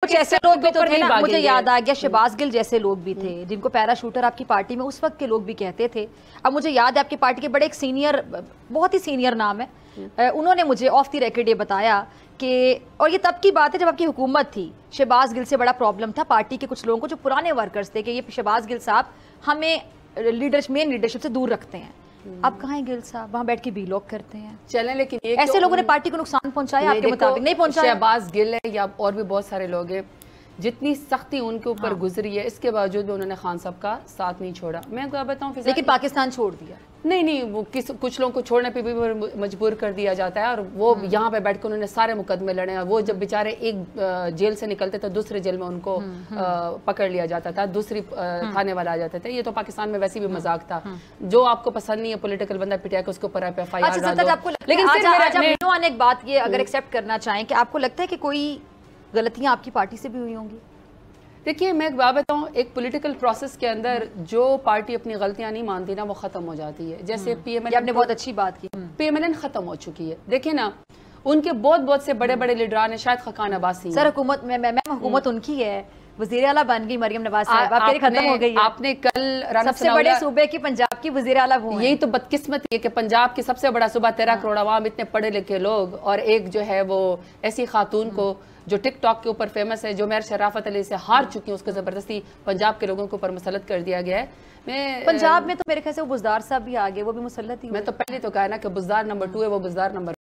کچھ ایسے لوگ بھی تو تھے نا, مجھے یاد آ گیا شہباز گل جیسے لوگ بھی تھے جن کو پیرا شوٹر آپ کی پارٹی میں اس وقت کے لوگ بھی کہتے تھے. اب مجھے یاد ہے آپ کی پارٹی کے بڑے ایک سینئر, بہت ہی سینئر نام ہے, انہوں نے مجھے آف دی ریکارڈ یہ بتایا کہ, اور یہ تب کی بات ہے جب آپ کی حکومت تھی, شہباز گل سے بڑا پرابلم تھا پارٹی کے کچھ لوگوں کو جو پرانے ورکرز تھے کہ یہ شہباز گل صاحب ہمیں مین لیڈرشپ سے دور رکھتے ہیں. اب کہاں ہیں گل صاحب, وہاں بیٹھ کے وی لاگ کرتے ہیں. چلیں لیکن ایسے لوگوں نے پارٹی کو نقصان پہنچایا, آپ کے مطابق نہیں پہنچایا؟ شہباز گل ہے یا اور بھی بہت سارے لوگ ہیں, جتنی سختی ان کے اوپر گزری ہے اس کے باوجود بھی انہوں نے خان صاحب کا ساتھ نہیں چھوڑا. میں آپ کو بتاؤں لیکن پاکستان چھوڑ دیا نہیں, وہ کچھ لوگوں کو چھوڑنے پہ بھی مجبور کر دیا جاتا ہے, اور وہ یہاں پہ بیٹھ کے انہوں نے سارے مقدمے لڑے, اور وہ جب بیچارے ایک جیل سے نکلتے تھے دوسرے جیل میں ان کو پکڑ لیا جاتا تھا, دوسری تھانے والا آ جاتے تھے. یہ تو پاکستان میں ویسے بھی مذاق تھا, جو آپ کو پسند نہیں ہے پولیٹیکل بندہ پٹیا کے اس کے اوپر FIR ڈال دو. لیکن آج ایک بات یہ اگر ایکسیپٹ کرنا چاہیں کہ آپ کو لگتا ہے کہ کوئی غلطیاں آپ کی پارٹی سے بھی ہوئی ہوں گی؟ دیکھیے میں ایک بات بتاؤں, ایک پولیٹیکل پروسیس کے اندر جو پارٹی اپنی غلطیاں نہیں مانتی نا وہ ختم ہو جاتی ہے. جیسے آپ نے بہت اچھی بات کی, PMLN ختم ہو چکی ہے. دیکھیں نا ان کے بہت سے بڑے بڑے لیڈران ہیں, شاید خاقان عباسی سر حکومت میں حکومت ان کی ہے, وزیر اعلیٰ بن گئی مریم نواز صاحب, آپ کہہ ختم ہو گئی ہے. آپ نے کل سب سے بڑے صوبے کی پنجاب کی وزیر اعلیٰ وہ ہیں. یہی تو بدقسمتی ہے کہ پنجاب کی سب سے بڑا صوبہ 13 کروڑ عوام, اتنے پڑھے لکھے لوگ, اور ایک جو ہے وہ ایسی خاتون کو جو ٹک ٹاک کے اوپر فیمس ہے, جو میر شرافت علی سے ہار چکی ہیں, اس کو زبردستی پنجاب کے لوگوں کے اوپر مسلط کر دیا گیا ہے. پنجاب میں تو میرے خیال سے وہ بزدار صاحب بھی آگے, وہ بھی مسلط ہی. میں تو پہلے تو کہا نا کہ بزدار نمبر 2 ہے, وہ بزدار نمبر